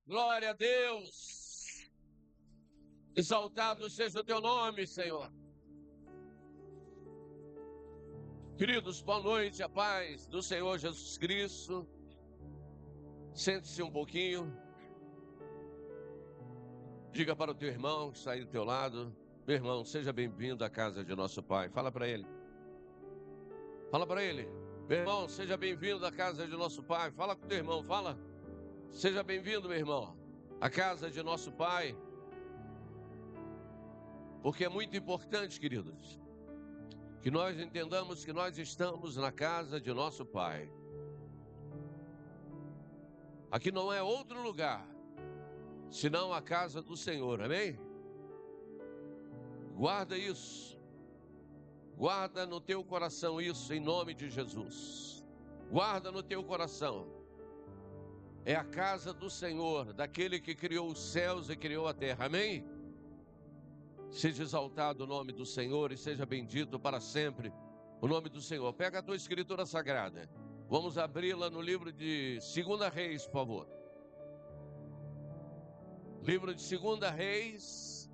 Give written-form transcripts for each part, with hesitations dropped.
Glória a Deus. Exaltado seja o teu nome, Senhor. Queridos, boa noite, a paz do Senhor Jesus Cristo. Sente-se um pouquinho. Diga para o teu irmão que está aí do teu lado: meu irmão, seja bem-vindo à casa de nosso Pai. Fala para ele. Fala para ele: meu irmão, seja bem-vindo à casa de nosso Pai. Fala com o teu irmão, fala. Seja bem-vindo, meu irmão, à casa de nosso Pai. Porque é muito importante, queridos, que nós entendamos que nós estamos na casa de nosso Pai. Aqui não é outro lugar senão a casa do Senhor, amém? Guarda isso. Guarda no teu coração isso, em nome de Jesus. Guarda no teu coração. É a casa do Senhor, daquele que criou os céus e criou a terra, amém? Seja exaltado o nome do Senhor e seja bendito para sempre o nome do Senhor. Pega a tua escritura sagrada. Vamos abri-la no livro de 2 Reis, por favor. Livro de 2 Reis.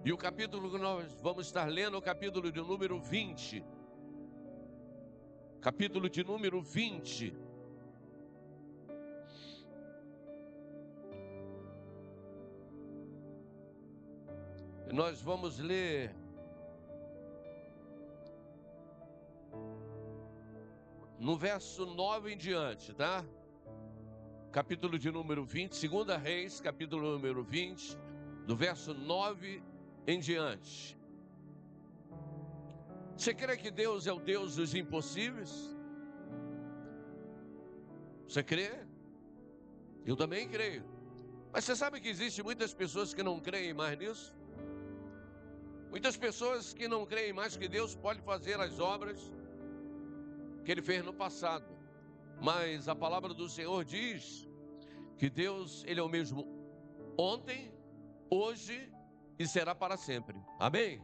E o capítulo que nós vamos estar lendo é o capítulo de número 20. Capítulo de número 20. E nós vamos ler no verso 9 em diante, tá? Capítulo de número 20, 2 Reis, capítulo número 20, do verso 9 em diante. Você crê que Deus é o Deus dos impossíveis? Você crê? Eu também creio. Mas você sabe que existem muitas pessoas que não creem mais nisso? Muitas pessoas que não creem mais que Deus pode fazer as obras que Ele fez no passado. Mas a palavra do Senhor diz que Deus, Ele é o mesmo ontem, hoje e será para sempre. Amém?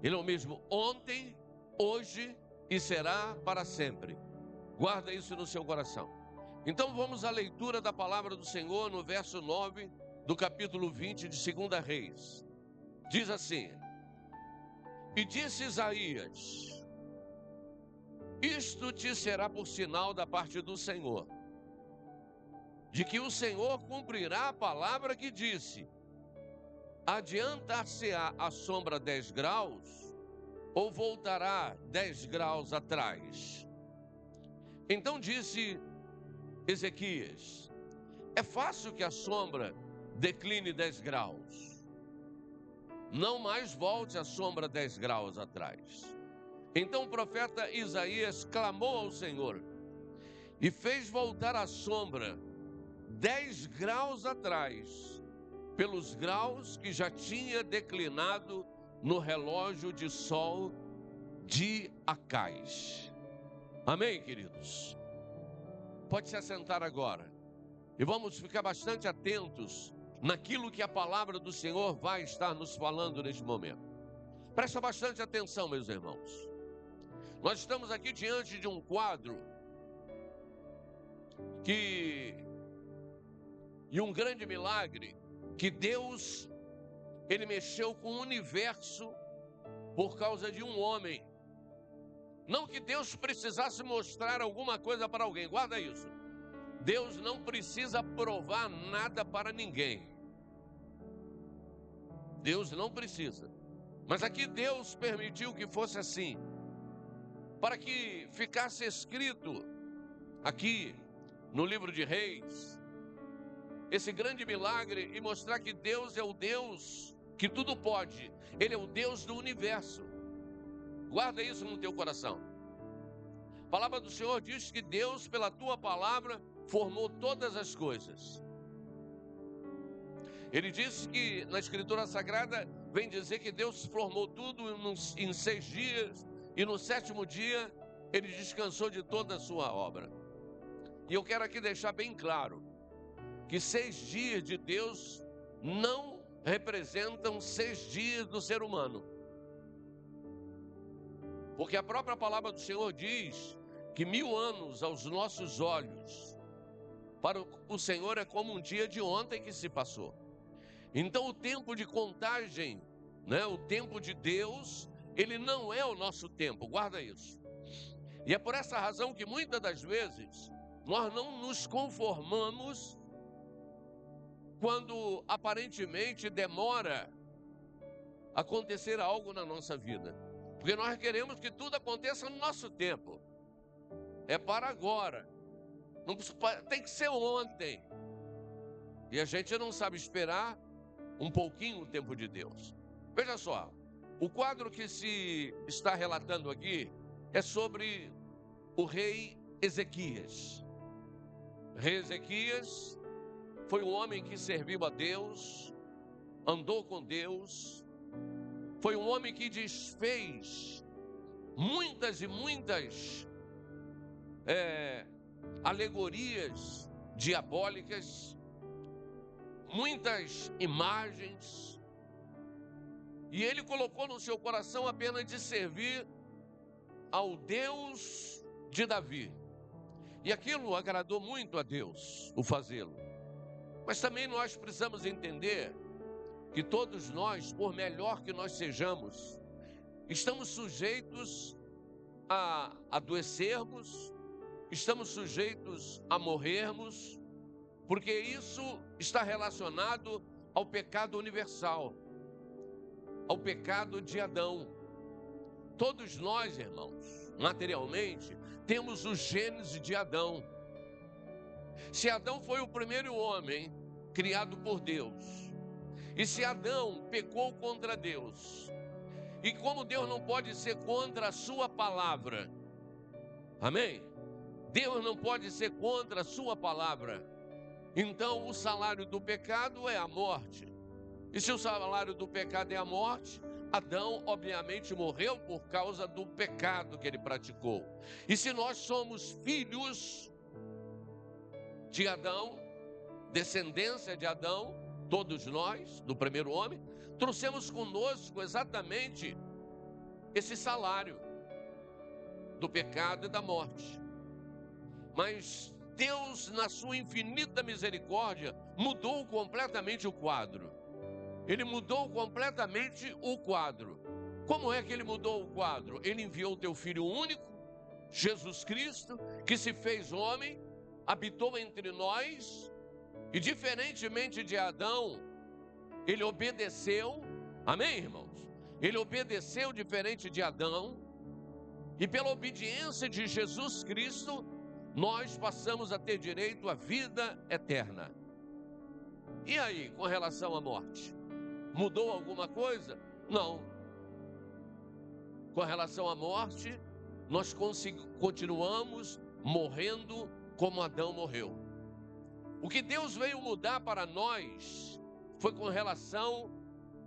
Ele é o mesmo ontem, hoje e será para sempre. Guarda isso no seu coração. Então vamos à leitura da palavra do Senhor no verso 9 do capítulo 20 de 2 Reis. Diz assim: e disse Isaías: isto te será por sinal da parte do Senhor, de que o Senhor cumprirá a palavra que disse: adiantar-se-á a sombra 10 graus, ou voltará 10 graus atrás? Então disse Ezequias: é fácil que a sombra decline 10 graus. Não mais volte a sombra 10 graus atrás. Então o profeta Isaías clamou ao Senhor e fez voltar a sombra 10 graus atrás, pelos graus que já tinha declinado no relógio de sol de Acais. Amém, queridos? Pode se assentar agora. E vamos ficar bastante atentos naquilo que a palavra do Senhor vai estar nos falando neste momento. Presta bastante atenção, meus irmãos. Nós estamos aqui diante de um quadro e um grande milagre que Deus, Ele mexeu com o universo por causa de um homem. Não que Deus precisasse mostrar alguma coisa para alguém, guarda isso. Deus não precisa provar nada para ninguém. Deus não precisa. Mas aqui Deus permitiu que fosse assim, para que ficasse escrito aqui no livro de Reis, esse grande milagre, e mostrar que Deus é o Deus que tudo pode. Ele é o Deus do universo. Guarda isso no teu coração. A palavra do Senhor diz que Deus, pela tua palavra, formou todas as coisas. Ele diz que na Escritura Sagrada vem dizer que Deus formou tudo em 6 dias, e no 7º dia Ele descansou de toda a sua obra. E eu quero aqui deixar bem claro que 6 dias de Deus não representam 6 dias do ser humano. Porque a própria palavra do Senhor diz que 1000 anos aos nossos olhos Para o Senhor é como um dia de ontem que se passou. Então o tempo de contagem, né, o tempo de Deus, ele não é o nosso tempo, guarda isso. E é por essa razão que muitas das vezes nós não nos conformamos quando aparentemente demora acontecer algo na nossa vida. Porque nós queremos que tudo aconteça no nosso tempo. É para agora. Não, tem que ser ontem. E a gente não sabe esperar um pouquinho o tempo de Deus. Veja só, o quadro que se está relatando aqui é sobre o rei Ezequias. Rei Ezequias foi um homem que serviu a Deus, andou com Deus, foi um homem que desfez muitas e muitas alegorias diabólicas, muitas imagens, e ele colocou no seu coração apenas de servir ao Deus de Davi. E aquilo agradou muito a Deus, o fazê-lo. Mas também nós precisamos entender que todos nós, por melhor que nós sejamos, estamos sujeitos a adoecermos, estamos sujeitos a morrermos, porque isso está relacionado ao pecado universal, ao pecado de Adão. Todos nós, irmãos, materialmente, temos os genes de Adão. Se Adão foi o primeiro homem criado por Deus, e se Adão pecou contra Deus, e como Deus não pode ser contra a sua palavra, amém? Deus não pode ser contra a sua palavra. Então o salário do pecado é a morte. E se o salário do pecado é a morte, Adão obviamente morreu por causa do pecado que ele praticou. E se nós somos filhos de Adão, descendência de Adão, todos nós, do primeiro homem, trouxemos conosco exatamente esse salário do pecado e da morte. Mas Deus, na sua infinita misericórdia, mudou completamente o quadro. Ele mudou completamente o quadro. Como é que ele mudou o quadro? Ele enviou o teu Filho único, Jesus Cristo, que se fez homem, habitou entre nós, e diferentemente de Adão, ele obedeceu, amém, irmãos? Ele obedeceu diferente de Adão, e pela obediência de Jesus Cristo, nós passamos a ter direito à vida eterna. E aí, com relação à morte? Mudou alguma coisa? Não. Com relação à morte, nós continuamos morrendo como Adão morreu. O que Deus veio mudar para nós foi com relação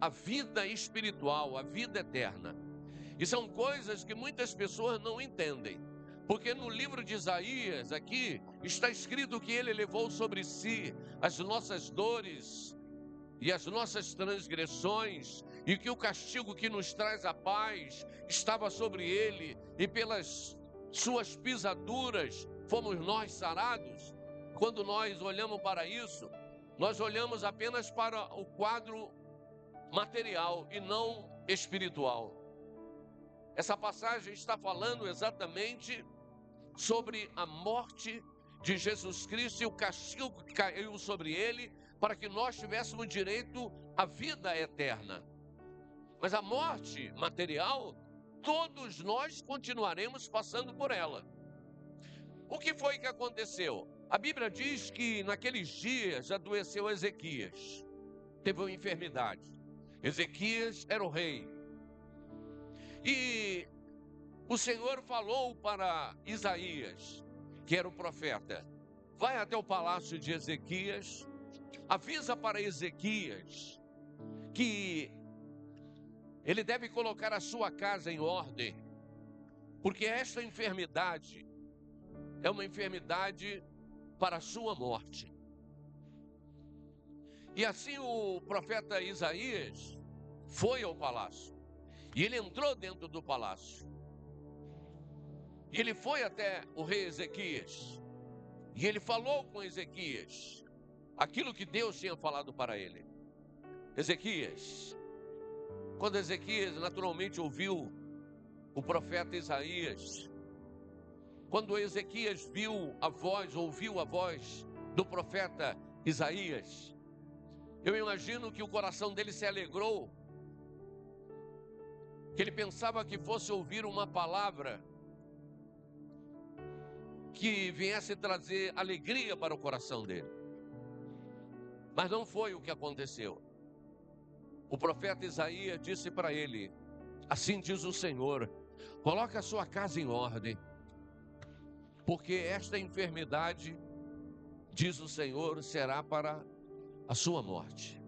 à vida espiritual, à vida eterna. E são coisas que muitas pessoas não entendem. Porque no livro de Isaías, aqui, está escrito que ele levou sobre si as nossas dores e as nossas transgressões, e que o castigo que nos traz a paz estava sobre ele, e pelas suas pisaduras fomos nós sarados. Quando nós olhamos para isso, nós olhamos apenas para o quadro material e não espiritual. Essa passagem está falando exatamente sobre a morte de Jesus Cristo e o castigo que caiu sobre ele para que nós tivéssemos direito à vida eterna. Mas a morte material, todos nós continuaremos passando por ela. O que foi que aconteceu? A Bíblia diz que naqueles dias adoeceu Ezequias, teve uma enfermidade. Ezequias era o rei. E o Senhor falou para Isaías, que era o profeta: vai até o palácio de Ezequias, avisa para Ezequias que ele deve colocar a sua casa em ordem, porque esta enfermidade é uma enfermidade para a sua morte. E assim o profeta Isaías foi ao palácio, e ele entrou dentro do palácio. E ele foi até o rei Ezequias. E ele falou com Ezequias aquilo que Deus tinha falado para ele. Ezequias, quando Ezequias naturalmente ouviu o profeta Isaías, quando Ezequias ouviu a voz do profeta Isaías, eu imagino que o coração dele se alegrou, que ele pensava que fosse ouvir uma palavra que viesse trazer alegria para o coração dele. Mas não foi o que aconteceu. O profeta Isaías disse para ele: assim diz o Senhor, coloque a sua casa em ordem, porque esta enfermidade, diz o Senhor, será para a sua morte.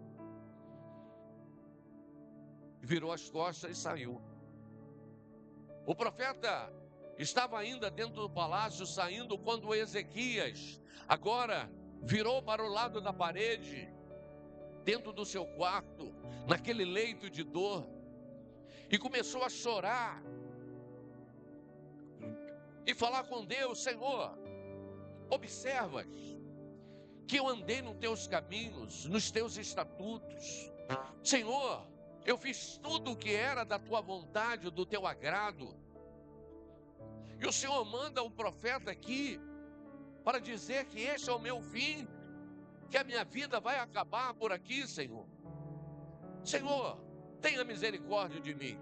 Virou as costas e saiu. O profeta estava ainda dentro do palácio, saindo, quando Ezequias agora virou para o lado da parede, dentro do seu quarto, naquele leito de dor, e começou a chorar e falar com Deus: Senhor, observas que eu andei nos teus caminhos, nos teus estatutos. Senhor, eu fiz tudo o que era da tua vontade, do teu agrado. E o Senhor manda um profeta aqui para dizer que este é o meu fim, que a minha vida vai acabar por aqui, Senhor. Senhor, tenha misericórdia de mim.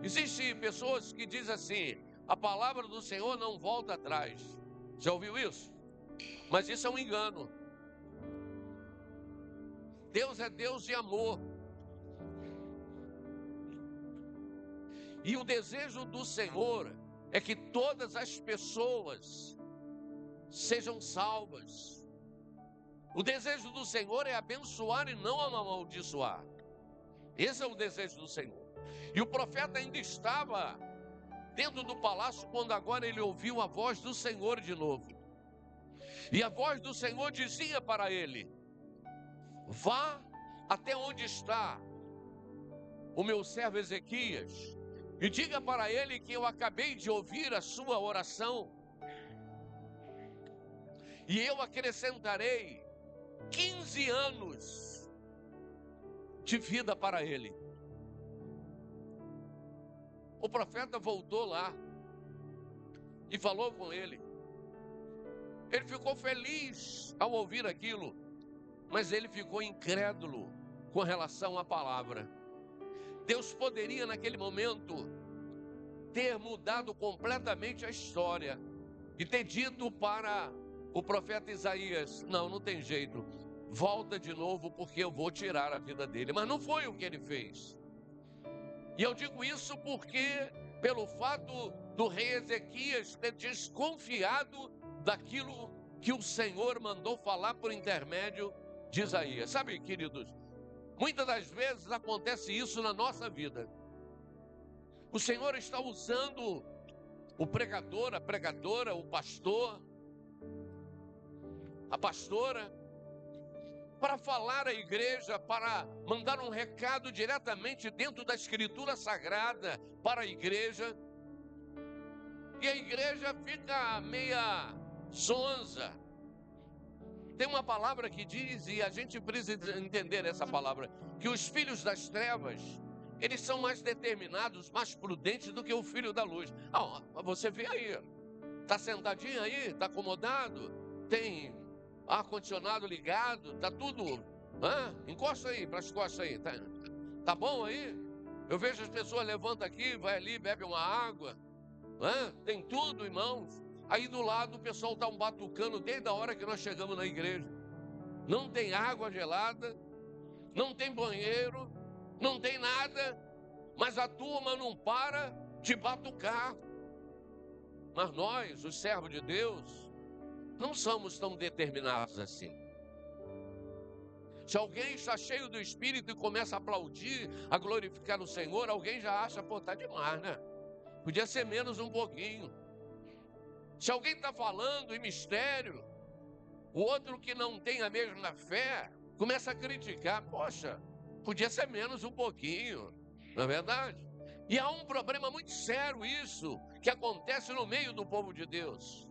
Existem pessoas que dizem assim: a palavra do Senhor não volta atrás. Já ouviu isso? Mas isso é um engano. Deus é Deus de amor. E o desejo do Senhor é que todas as pessoas sejam salvas. O desejo do Senhor é abençoar e não amaldiçoar. Esse é o desejo do Senhor. E o profeta ainda estava dentro do palácio quando agora ele ouviu a voz do Senhor de novo. E a voz do Senhor dizia para ele: vá até onde está o meu servo Ezequias e diga para ele que eu acabei de ouvir a sua oração, e eu acrescentarei 15 anos de vida para ele. O profeta voltou lá e falou com ele. Ele ficou feliz ao ouvir aquilo, mas ele ficou incrédulo com relação à palavra. Deus poderia naquele momento ter mudado completamente a história e ter dito para o profeta Isaías: não tem jeito, volta de novo porque eu vou tirar a vida dele. Mas não foi o que ele fez. E eu digo isso porque, pelo fato do rei Ezequias ter desconfiado daquilo que o Senhor mandou falar por intermédio de Isaías. Sabe, queridos, muitas das vezes acontece isso na nossa vida. O Senhor está usando o pregador, a pregadora, o pastor, a pastora, para falar à igreja, para mandar um recado diretamente dentro da Escritura Sagrada para a igreja. E a igreja fica meia sonsa. Tem uma palavra que diz, e a gente precisa entender essa palavra, que os filhos das trevas, eles são mais determinados, mais prudentes do que o filho da luz. Você vê aí, está sentadinho aí, está acomodado, tem ar-condicionado ligado, está tudo, encosta aí para as costas aí, tá bom aí? Eu vejo as pessoas levantam aqui, vai ali, bebe uma água, tem tudo, irmãos. Aí do lado o pessoal está batucando desde a hora que nós chegamos na igreja. Não tem água gelada, não tem banheiro, não tem nada, mas a turma não para de batucar. Mas nós, os servos de Deus, não somos tão determinados assim. Se alguém está cheio do Espírito e começa a aplaudir, a glorificar o Senhor, alguém já acha, tá demais, né? Podia ser menos um pouquinho. Se alguém está falando em mistério, o outro que não tem a mesma fé, começa a criticar. Poxa, podia ser menos um pouquinho, não é verdade? E há um problema muito sério isso, que acontece no meio do povo de Deus.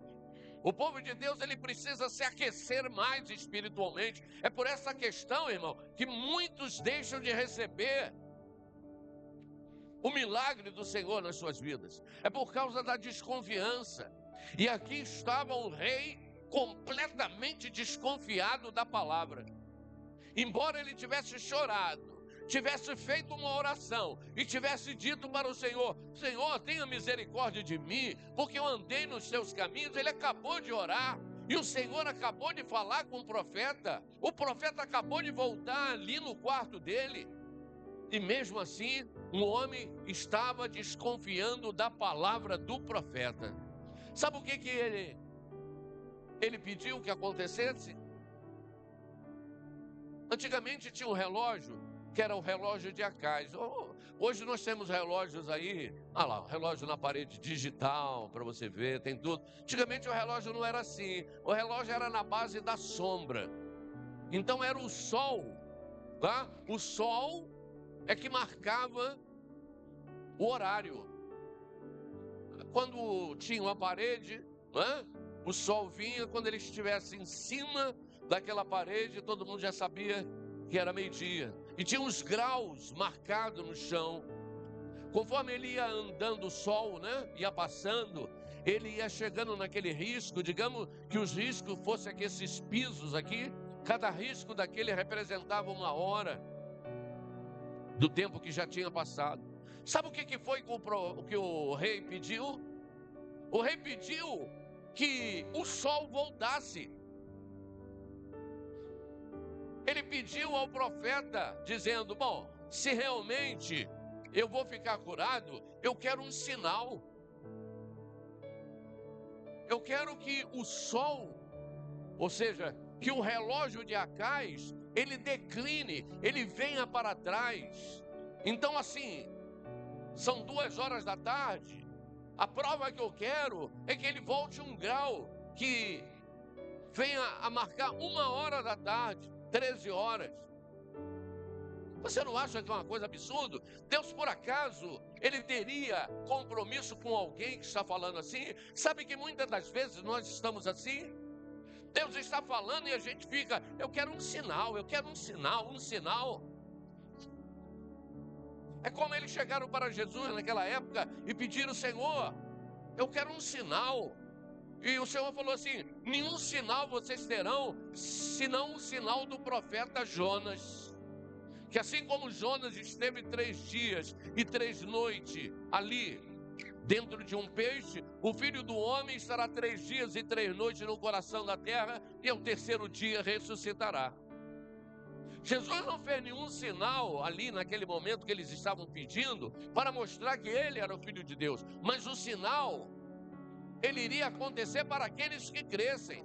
O povo de Deus, ele precisa se aquecer mais espiritualmente. É por essa questão, irmão, que muitos deixam de receber o milagre do Senhor nas suas vidas. É por causa da desconfiança. E aqui estava um rei completamente desconfiado da palavra. Embora ele tivesse chorado, tivesse feito uma oração e tivesse dito para o Senhor: Senhor, tenha misericórdia de mim, porque eu andei nos seus caminhos. Ele acabou de orar e o Senhor acabou de falar com o profeta acabou de voltar ali no quarto dele, e mesmo assim um homem estava desconfiando da palavra do profeta. Sabe o que ele pediu que acontecesse? Antigamente tinha um relógio, que era o relógio de Acais. Hoje nós temos relógios aí, olha lá, relógio na parede digital, para você ver, tem tudo. Antigamente o relógio não era assim, o relógio era na base da sombra. Então era o sol, tá? O sol é que marcava o horário. Quando tinha uma parede, né? O sol vinha, quando ele estivesse em cima daquela parede, todo mundo já sabia que era meio-dia. E tinha uns graus marcados no chão. Conforme ele ia andando o sol, né? Ia passando, ele ia chegando naquele risco. Digamos que os riscos fossem aqui, esses pisos aqui. Cada risco daquele representava uma hora do tempo que já tinha passado. Sabe o que foi que o rei pediu? O rei pediu que o sol voltasse. Ele pediu ao profeta, dizendo: bom, se realmente eu vou ficar curado, eu quero um sinal. Eu quero que o sol, ou seja, que o relógio de Acais, ele decline, ele venha para trás. Então assim, são 2 horas da tarde, a prova que eu quero é que ele volte 1 grau, que venha a marcar 1 hora da tarde, 13 horas. Você não acha que é uma coisa absurda? Deus, por acaso, ele teria compromisso com alguém que está falando assim? Sabe que muitas das vezes nós estamos assim? Deus está falando e a gente fica: eu quero um sinal, eu quero um sinal, um sinal. É como eles chegaram para Jesus naquela época e pediram: Senhor, eu quero um sinal. E o Senhor falou assim: nenhum sinal vocês terão, senão o sinal do profeta Jonas. Que assim como Jonas esteve 3 dias e 3 noites ali, dentro de um peixe, o Filho do Homem estará 3 dias e 3 noites no coração da terra, e ao 3º dia ressuscitará. Jesus não fez nenhum sinal ali naquele momento que eles estavam pedindo, para mostrar que ele era o Filho de Deus. Mas o sinal, ele iria acontecer para aqueles que crescem.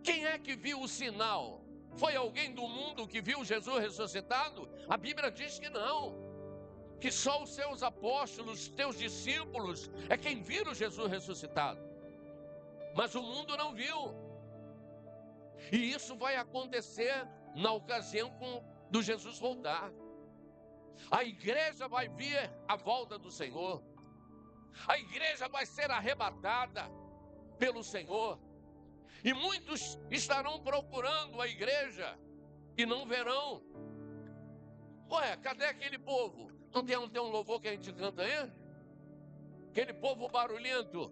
Quem é que viu o sinal? Foi alguém do mundo que viu Jesus ressuscitado? A Bíblia diz que não. Que só os seus apóstolos, teus discípulos, é quem viram Jesus ressuscitado. Mas o mundo não viu. E isso vai acontecer na ocasião do Jesus voltar. A igreja vai ver a volta do Senhor. A igreja vai ser arrebatada pelo Senhor. E muitos estarão procurando a igreja e não verão. Ué, cadê aquele povo? Não tem um louvor que a gente canta aí? Aquele povo barulhento.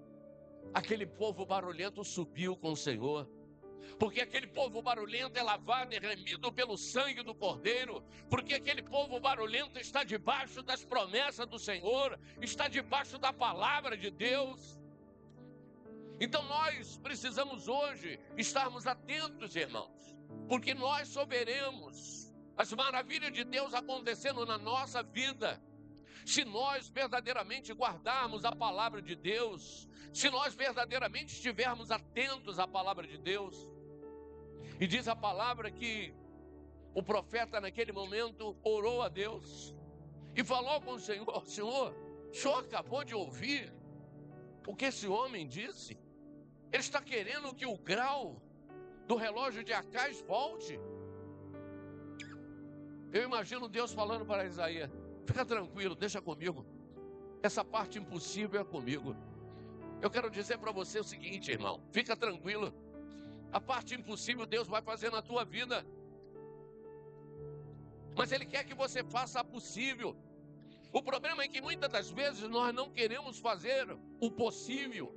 Aquele povo barulhento subiu com o Senhor. Porque aquele povo barulhento é lavado e remido pelo sangue do Cordeiro. Porque aquele povo barulhento está debaixo das promessas do Senhor, está debaixo da palavra de Deus. Então nós precisamos hoje estarmos atentos, irmãos, porque nós só veremos as maravilhas de Deus acontecendo na nossa vida se nós verdadeiramente guardarmos a palavra de Deus, se nós verdadeiramente estivermos atentos à palavra de Deus. E diz a palavra que o profeta naquele momento orou a Deus e falou com o Senhor: Senhor, o senhor acabou de ouvir o que esse homem disse? Ele está querendo que o grau do relógio de Acais volte. Eu imagino Deus falando para Isaías: fica tranquilo, deixa comigo. Essa parte impossível é comigo. Eu quero dizer para você o seguinte, irmão, fica tranquilo. A parte impossível Deus vai fazer na tua vida. Mas Ele quer que você faça a possível. O problema é que muitas das vezes nós não queremos fazer o possível.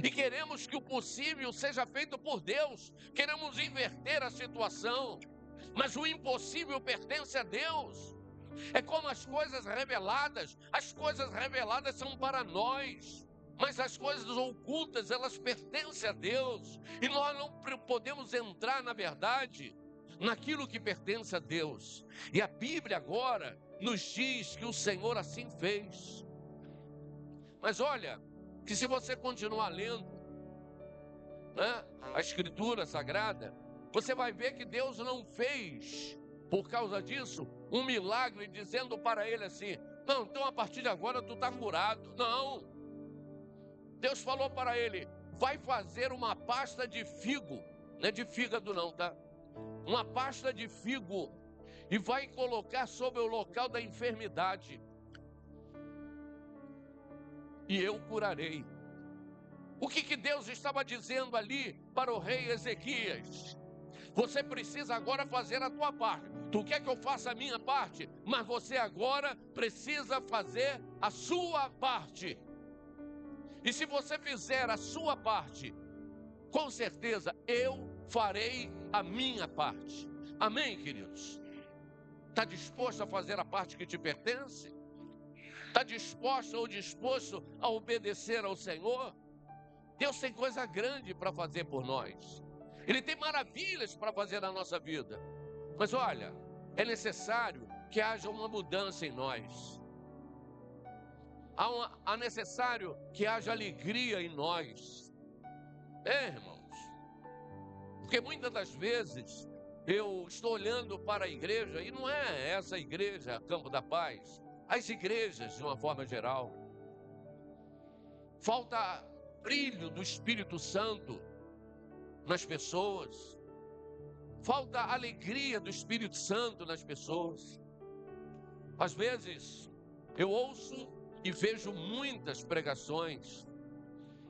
E queremos que o possível seja feito por Deus. Queremos inverter a situação. Mas o impossível pertence a Deus. É como as coisas reveladas. As coisas reveladas são para nós. Mas as coisas ocultas, elas pertencem a Deus. E nós não podemos entrar, na verdade, naquilo que pertence a Deus. E a Bíblia agora nos diz que o Senhor assim fez. Mas olha, que se você continuar lendo, né, a Escritura Sagrada, você vai ver que Deus não fez, por causa disso, um milagre dizendo para ele assim: não, então a partir de agora tu está curado. Não. Deus falou para ele: vai fazer uma pasta de figo, não é de fígado não, tá? Uma pasta de figo, e vai colocar sobre o local da enfermidade, e eu curarei. O que Deus estava dizendo ali para o rei Ezequias? Você precisa agora fazer a tua parte. Tu quer que eu faça a minha parte, mas você agora precisa fazer a sua parte. E se você fizer a sua parte, com certeza eu farei a minha parte. Amém, queridos? Está disposto a fazer a parte que te pertence? Está disposto ou disposto a obedecer ao Senhor? Deus tem coisa grande para fazer por nós. Ele tem maravilhas para fazer na nossa vida. Mas olha, é necessário que haja uma mudança em nós. Há necessário que haja alegria em nós. Irmãos? Porque muitas das vezes eu estou olhando para a igreja, e não é essa igreja, Campo da Paz, as igrejas de uma forma geral. Falta brilho do Espírito Santo nas pessoas. Falta alegria do Espírito Santo nas pessoas. Às vezes eu ouço e vejo muitas pregações.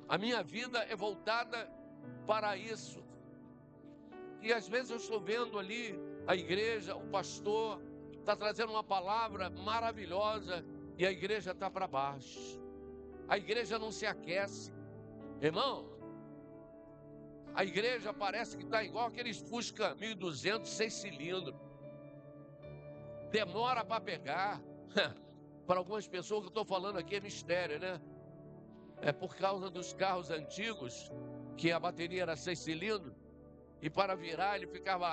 A minha vida é voltada para isso. E às vezes eu estou vendo ali a igreja, o pastor está trazendo uma palavra maravilhosa e a igreja está para baixo. A igreja não se aquece. Irmão, a igreja parece que está igual aqueles Fusca 1200, 6 cilindros. Demora para pegar. Para algumas pessoas que eu estou falando aqui é mistério, né? É por causa dos carros antigos, que a bateria era 6 cilindros, e para virar ele ficava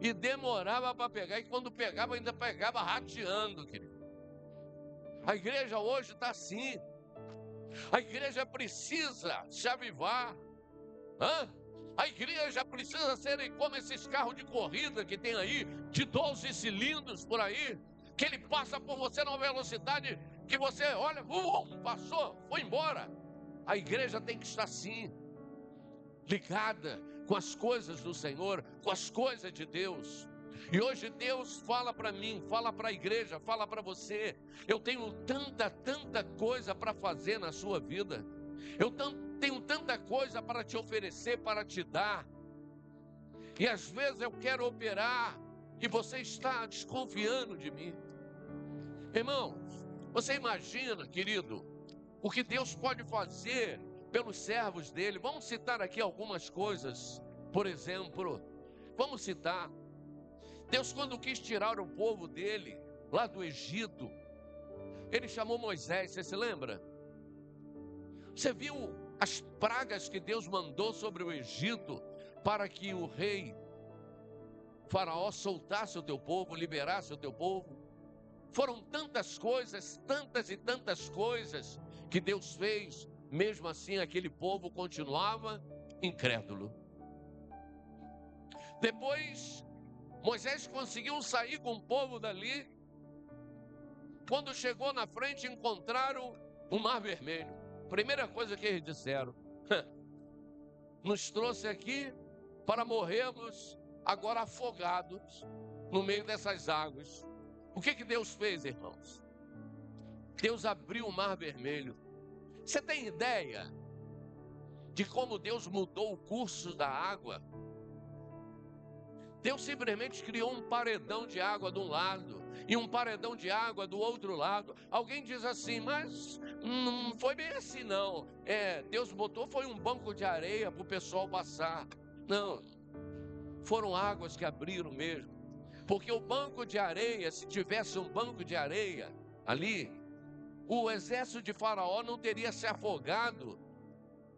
e demorava para pegar, e quando pegava ainda pegava rateando, querido. A igreja hoje está assim. A igreja precisa se avivar. A igreja precisa ser como esses carros de corrida que tem aí, de 12 cilindros por aí, que ele passa por você numa velocidade que você olha, passou, foi embora. A igreja tem que estar assim, ligada com as coisas do Senhor, com as coisas de Deus. E hoje Deus fala para mim, fala para a igreja, fala para você: eu tenho tanta coisa para fazer na sua vida. Eu tenho tanta coisa para te oferecer, para te dar. E às vezes eu quero operar e você está desconfiando de mim. Irmãos, você imagina, querido, o que Deus pode fazer pelos servos dele? Vamos citar aqui algumas coisas. Por exemplo, vamos citar: Deus, quando quis tirar o povo dele lá do Egito, ele chamou Moisés, você se lembra? Você viu as pragas que Deus mandou sobre o Egito para que o rei Faraó soltasse o teu povo, liberasse o teu povo? Foram tantas coisas, tantas e tantas coisas que Deus fez. Mesmo assim, aquele povo continuava incrédulo. Depois, Moisés conseguiu sair com o povo dali. Quando chegou na frente, encontraram o Mar Vermelho. Primeira coisa que eles disseram: nos trouxe aqui para morrermos agora afogados no meio dessas águas. O que Deus fez, irmãos? Deus abriu o Mar Vermelho. Você tem ideia de como Deus mudou o curso da água? Deus simplesmente criou um paredão de água de um lado e um paredão de água do outro lado. Alguém diz assim, mas não foi bem assim não. Deus botou, foi um banco de areia para o pessoal passar. Não, foram águas que abriram mesmo. Porque o banco de areia, se tivesse um banco de areia ali, o exército de Faraó não teria se afogado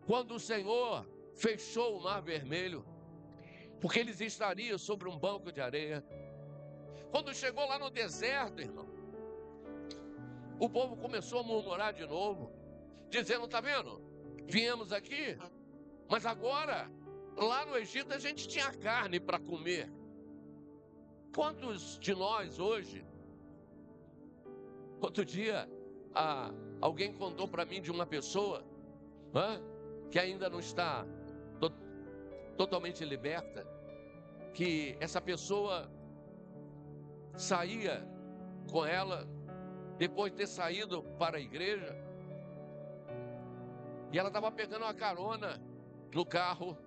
quando o Senhor fechou o Mar Vermelho. Porque eles estariam sobre um banco de areia. Quando chegou lá no deserto, irmão, o povo começou a murmurar de novo, dizendo, está vendo? Viemos aqui, mas agora, lá no Egito a gente tinha carne para comer. Quantos de nós hoje, outro dia, alguém contou para mim de uma pessoa que ainda não está totalmente liberta, que essa pessoa saía com ela, depois de ter saído para a igreja, e ela estava pegando uma carona no carro,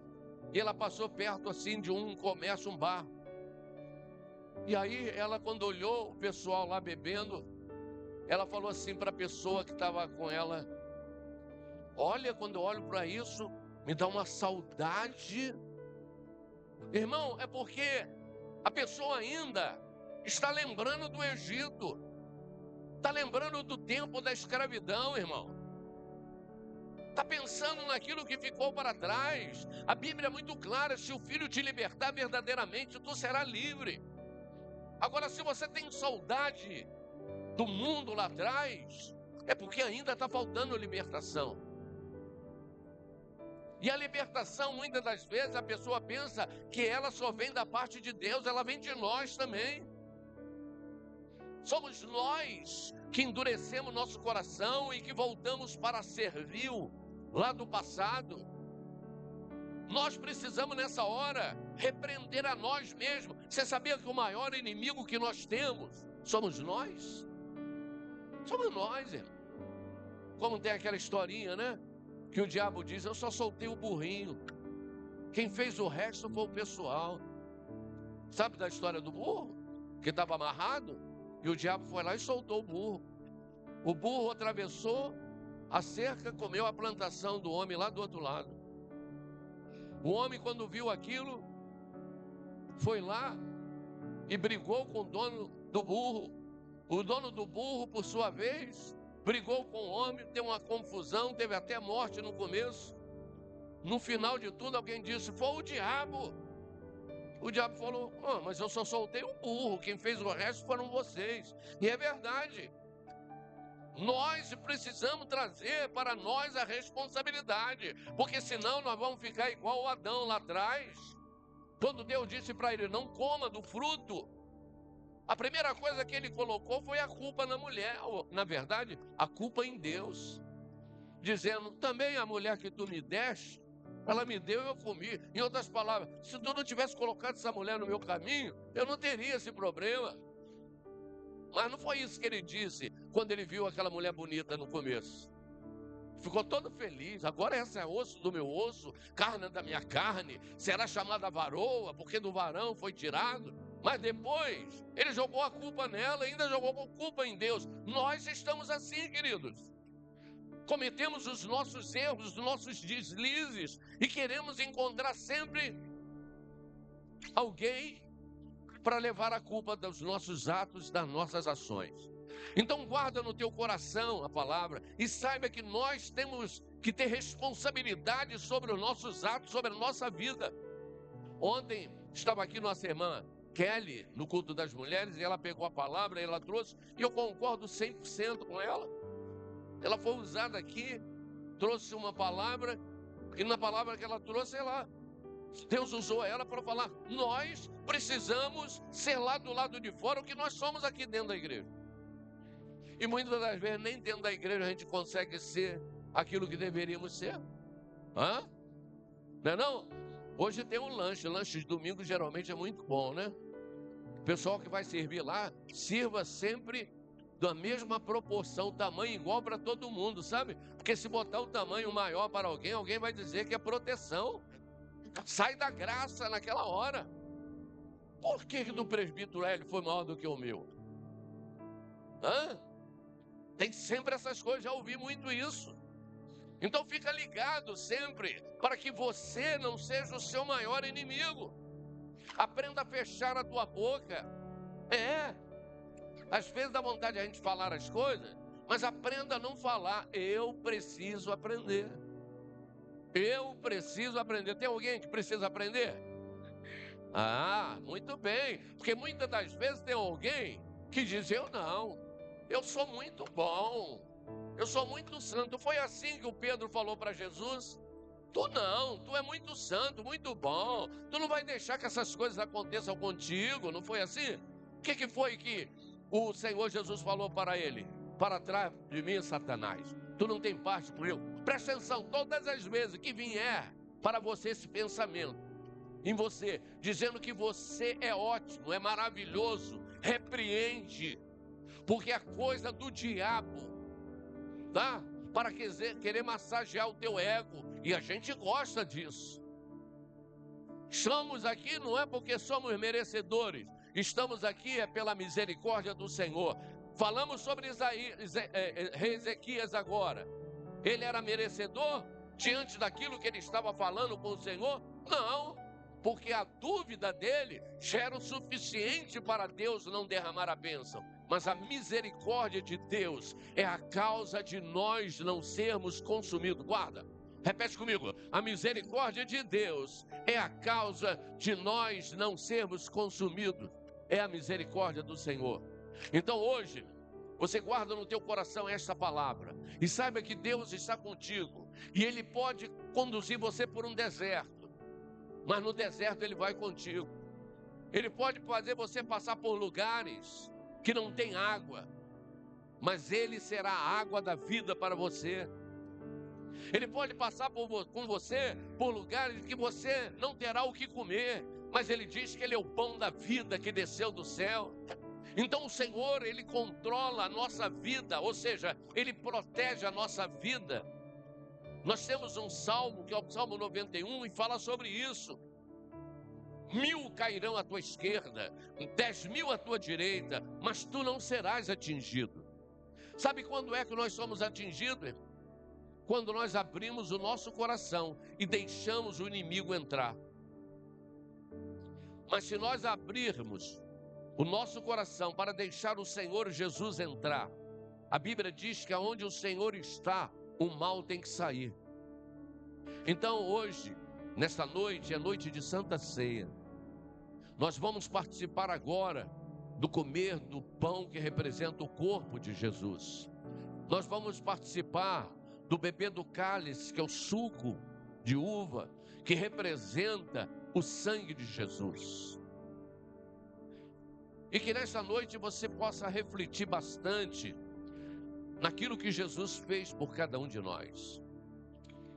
e ela passou perto assim de um comércio, um bar. E aí ela, quando olhou o pessoal lá bebendo, ela falou assim para a pessoa que estava com ela, olha, quando eu olho para isso, me dá uma saudade. Irmão, é porque a pessoa ainda está lembrando do Egito, está lembrando do tempo da escravidão, irmão. Está pensando naquilo que ficou para trás. A Bíblia é muito clara, se o Filho te libertar verdadeiramente, tu serás livre. Agora, se você tem saudade do mundo lá atrás, é porque ainda está faltando libertação. E a libertação, muitas das vezes, a pessoa pensa que ela só vem da parte de Deus, ela vem de nós também. Somos nós que endurecemos nosso coração e que voltamos para servir lá do passado. Nós precisamos nessa hora repreender a nós mesmos. Você sabia que o maior inimigo que nós temos somos nós? Somos nós, irmão. Como tem aquela historinha, né? Que o diabo diz, eu só soltei o burrinho. Quem fez o resto foi o pessoal. Sabe da história do burro? Que estava amarrado e o diabo foi lá e soltou o burro. O burro atravessou a cerca, comeu a plantação do homem lá do outro lado. O homem, quando viu aquilo, foi lá e brigou com o dono do burro. O dono do burro, por sua vez, brigou com o homem, teve uma confusão, teve até morte no começo. No final de tudo, alguém disse, foi o diabo. O diabo falou, mas eu só soltei o burro, quem fez o resto foram vocês. E é verdade. Nós precisamos trazer para nós a responsabilidade, porque senão nós vamos ficar igual o Adão lá atrás, quando Deus disse para ele, não coma do fruto. A primeira coisa que ele colocou foi a culpa na mulher, ou, na verdade, a culpa em Deus, dizendo, também a mulher que tu me deste, ela me deu e eu comi. Em outras palavras, se tu não tivesse colocado essa mulher no meu caminho, eu não teria esse problema. Mas não foi isso que ele disse quando ele viu aquela mulher bonita no começo. Ficou todo feliz. Agora essa é osso do meu osso, carne da minha carne. Será chamada varoa, porque do varão foi tirado. Mas depois ele jogou a culpa nela, ainda jogou a culpa em Deus. Nós estamos assim, queridos. Cometemos os nossos erros, os nossos deslizes e queremos encontrar sempre alguém para levar a culpa dos nossos atos, das nossas ações. Então guarda no teu coração a palavra e saiba que nós temos que ter responsabilidade sobre os nossos atos, sobre a nossa vida. Ontem estava aqui nossa irmã Kelly, no culto das mulheres, e ela pegou a palavra, ela trouxe, e eu concordo 100% com ela. Ela foi usada aqui, trouxe uma palavra, e na palavra que ela trouxe, Deus usou ela para falar, nós precisamos ser lá do lado de fora o que nós somos aqui dentro da igreja. E muitas das vezes nem dentro da igreja a gente consegue ser aquilo que deveríamos ser. Não é não? Hoje tem um lanche de domingo geralmente é muito bom, né? O pessoal que vai servir lá, sirva sempre da mesma proporção, tamanho igual para todo mundo, sabe? Porque se botar o tamanho maior para alguém, alguém vai dizer que é proteção. Sai da graça naquela hora. Por que do presbítero Hélio foi maior do que o meu? Tem sempre essas coisas, já ouvi muito isso. Então fica ligado sempre, para que você não seja o seu maior inimigo. Aprenda a fechar a tua boca. Às vezes dá vontade de a gente falar as coisas, mas aprenda a não falar. Eu preciso aprender. Eu preciso aprender. Tem alguém que precisa aprender? Muito bem. Porque muitas das vezes tem alguém que diz, eu não. Eu sou muito bom. Eu sou muito santo. Foi assim que o Pedro falou para Jesus. Tu não, tu é muito santo, muito bom. Tu não vai deixar que essas coisas aconteçam contigo. Não foi assim? O que foi que o Senhor Jesus falou para ele? Para trás de mim, Satanás. Tu não tem parte comigo. Presta atenção, todas as vezes que vier para você esse pensamento em você, dizendo que você é ótimo, é maravilhoso, repreende. Porque é coisa do diabo, tá? Para querer massagear o teu ego. E a gente gosta disso. Estamos aqui não é porque somos merecedores. Estamos aqui é pela misericórdia do Senhor. Falamos sobre rei Ezequias agora. Ele era merecedor diante daquilo que ele estava falando com o Senhor? Não, porque a dúvida dele já era o suficiente para Deus não derramar a bênção. Mas a misericórdia de Deus é a causa de nós não sermos consumidos. Guarda, repete comigo. A misericórdia de Deus é a causa de nós não sermos consumidos. É a misericórdia do Senhor. Então hoje, você guarda no teu coração esta palavra. E saiba que Deus está contigo. E Ele pode conduzir você por um deserto. Mas no deserto Ele vai contigo. Ele pode fazer você passar por lugares que não tem água, mas Ele será a água da vida para você. Ele pode passar com você por lugares que você não terá o que comer, mas Ele diz que Ele é o pão da vida que desceu do céu. Então o Senhor, Ele controla a nossa vida, ou seja, Ele protege a nossa vida. Nós temos um salmo, que é o Salmo 91, e fala sobre isso. 1000 cairão à tua esquerda, 10.000 à tua direita, mas tu não serás atingido. Sabe quando é que nós somos atingidos? Quando nós abrimos o nosso coração e deixamos o inimigo entrar. Mas se nós abrirmos o nosso coração para deixar o Senhor Jesus entrar, a Bíblia diz que aonde o Senhor está, o mal tem que sair. Então hoje, nesta noite, é noite de Santa Ceia. Nós vamos participar agora do comer do pão que representa o corpo de Jesus. Nós vamos participar do beber do cálice, que é o suco de uva, que representa o sangue de Jesus. E que nesta noite você possa refletir bastante naquilo que Jesus fez por cada um de nós.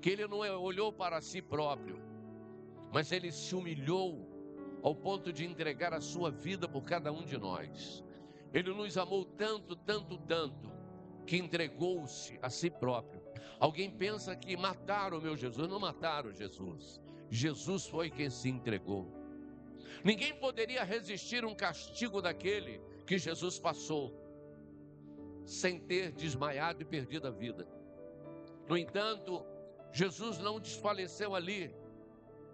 Que Ele não olhou para si próprio, mas Ele se humilhou ao ponto de entregar a sua vida por cada um de nós. Ele nos amou tanto, tanto, tanto, que entregou-se a si próprio. Alguém pensa que mataram o meu Jesus. Não mataram Jesus. Jesus foi quem se entregou. Ninguém poderia resistir um castigo daquele que Jesus passou, sem ter desmaiado e perdido a vida. No entanto, Jesus não desfaleceu ali,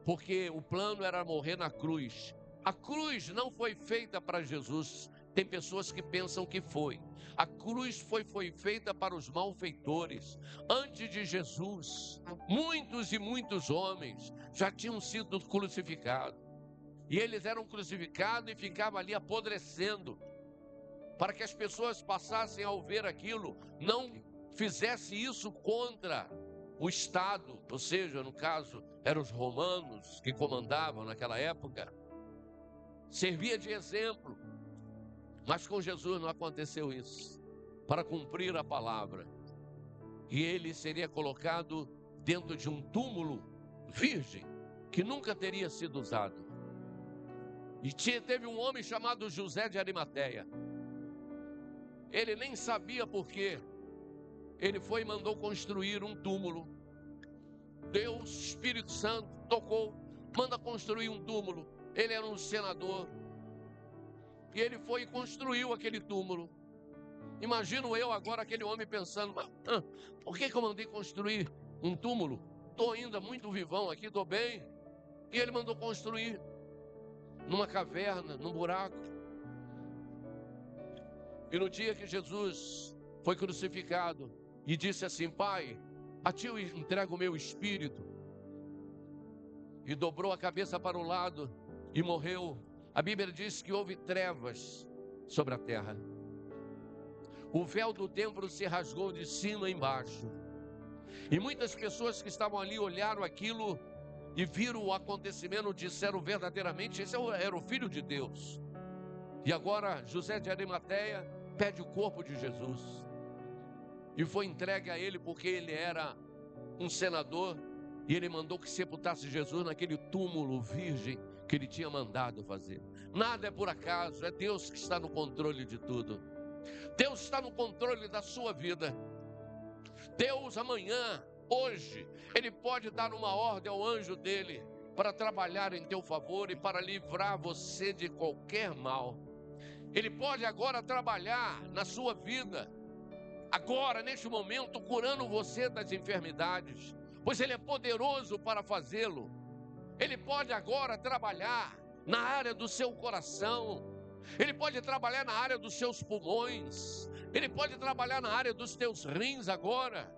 porque o plano era morrer na cruz. A cruz não foi feita para Jesus. Tem pessoas que pensam que foi. A cruz foi feita para os malfeitores. Antes de Jesus, muitos e muitos homens já tinham sido crucificados. E eles eram crucificados e ficavam ali apodrecendo, para que as pessoas passassem ao ver aquilo, não fizesse isso contra o Estado, ou seja, no caso, eram os romanos que comandavam naquela época. Servia de exemplo. Mas com Jesus não aconteceu isso. Para cumprir a palavra. E ele seria colocado dentro de um túmulo virgem, que nunca teria sido usado. E teve um homem chamado José de Arimateia. Ele nem sabia por quê. Ele foi e mandou construir um túmulo. Deus, Espírito Santo, tocou, manda construir um túmulo. Ele era um senador. E ele foi e construiu aquele túmulo. Imagino eu agora aquele homem pensando, mas por que eu mandei construir um túmulo? Estou ainda muito vivão aqui, estou bem. E ele mandou construir numa caverna, num buraco. E no dia que Jesus foi crucificado e disse assim: Pai, a ti eu entrego o meu espírito, e dobrou a cabeça para o lado e morreu, a Bíblia diz que houve trevas sobre a terra. O véu do templo se rasgou de cima a embaixo. E muitas pessoas que estavam ali olharam aquilo e viram o acontecimento, disseram verdadeiramente: esse era o Filho de Deus. E agora José de Arimateia pede o corpo de Jesus. E foi entregue a ele porque ele era um senador. E ele mandou que sepultasse Jesus naquele túmulo virgem que ele tinha mandado fazer. Nada é por acaso, é Deus que está no controle de tudo. Deus está no controle da sua vida. Deus amanhã, hoje, Ele pode dar uma ordem ao anjo dele para trabalhar em teu favor e para livrar você de qualquer mal. Ele pode agora trabalhar na sua vida, agora, neste momento, curando você das enfermidades, pois Ele é poderoso para fazê-lo. Ele pode agora trabalhar na área do seu coração. Ele pode trabalhar na área dos seus pulmões. Ele pode trabalhar na área dos teus rins agora.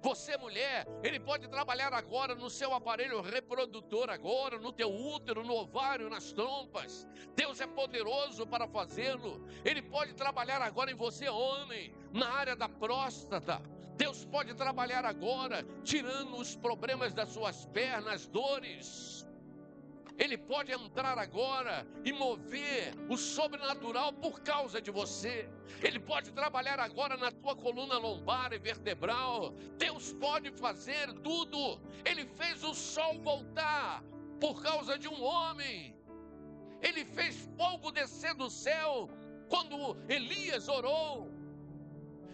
Você, mulher, Ele pode trabalhar agora no seu aparelho reprodutor agora, no teu útero, no ovário, nas trompas. Deus é poderoso para fazê-lo. Ele pode trabalhar agora em você, homem, na área da próstata. Deus pode trabalhar agora, tirando os problemas das suas pernas, dores. Ele pode entrar agora e mover o sobrenatural por causa de você. Ele pode trabalhar agora na tua coluna lombar e vertebral. Deus pode fazer tudo. Ele fez o sol voltar por causa de um homem. Ele fez fogo descer do céu quando Elias orou.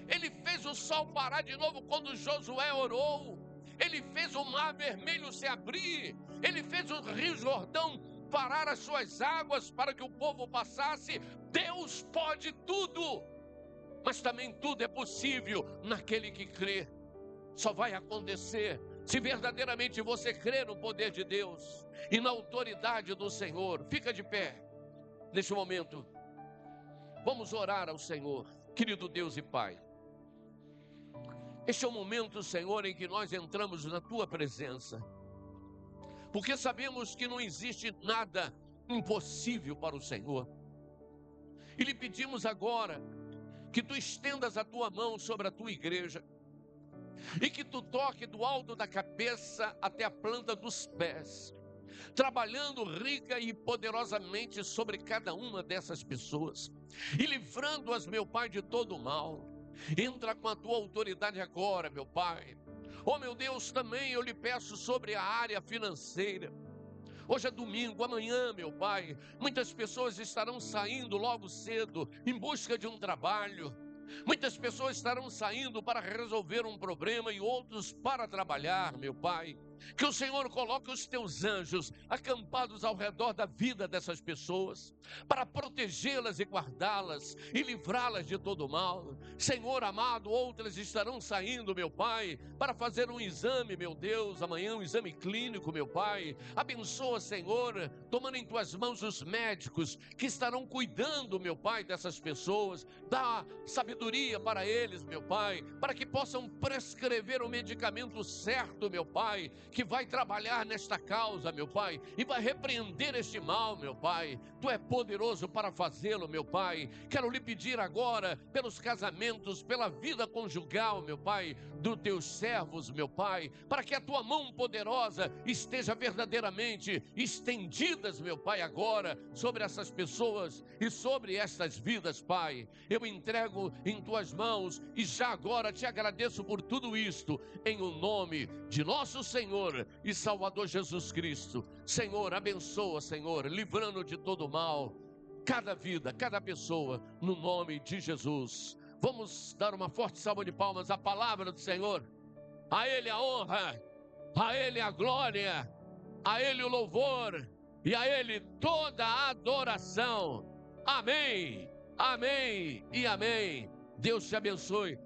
Ele fez o sol parar de novo quando Josué orou. Ele fez o mar vermelho se abrir. Ele fez o rio Jordão parar as suas águas para que o povo passasse. Deus pode tudo. Mas também tudo é possível naquele que crê. Só vai acontecer se verdadeiramente você crer no poder de Deus e na autoridade do Senhor. Fica de pé neste momento. Vamos orar ao Senhor, querido Deus e Pai. Este é o momento, Senhor, em que nós entramos na Tua presença, porque sabemos que não existe nada impossível para o Senhor. E lhe pedimos agora que Tu estendas a Tua mão sobre a Tua igreja e que Tu toque do alto da cabeça até a planta dos pés, trabalhando rica e poderosamente sobre cada uma dessas pessoas e livrando-as, meu Pai, de todo o mal. Entra com a Tua autoridade agora, meu Pai. Oh, meu Deus, também eu lhe peço sobre a área financeira. Hoje é domingo, amanhã, meu Pai, muitas pessoas estarão saindo logo cedo em busca de um trabalho. Muitas pessoas estarão saindo para resolver um problema e outros para trabalhar, meu Pai. Que o Senhor coloque os Teus anjos acampados ao redor da vida dessas pessoas, para protegê-las e guardá-las e livrá-las de todo mal. Senhor amado, outras estarão saindo, meu Pai, para fazer um exame, meu Deus, amanhã um exame clínico, meu Pai. Abençoa, Senhor, tomando em Tuas mãos os médicos que estarão cuidando, meu Pai, dessas pessoas. Dá sabedoria para eles, meu Pai, para que possam prescrever o medicamento certo, meu Pai, que vai trabalhar nesta causa, meu Pai, e vai repreender este mal, meu Pai. Tu é poderoso para fazê-lo, meu Pai. Quero lhe pedir agora pelos casamentos, pela vida conjugal, meu Pai, dos Teus servos, meu Pai, para que a Tua mão poderosa esteja verdadeiramente estendidas, meu Pai, agora sobre essas pessoas e sobre estas vidas, Pai. Eu entrego em Tuas mãos e já agora te agradeço por tudo isto, em o nome de nosso Senhor Senhor e Salvador Jesus Cristo. Senhor, abençoa, Senhor, livrando de todo mal cada vida, cada pessoa, no nome de Jesus. Vamos dar uma forte salva de palmas à palavra do Senhor. A Ele a honra, a Ele a glória, a Ele o louvor e a Ele toda a adoração. Amém, amém e amém. Deus te abençoe.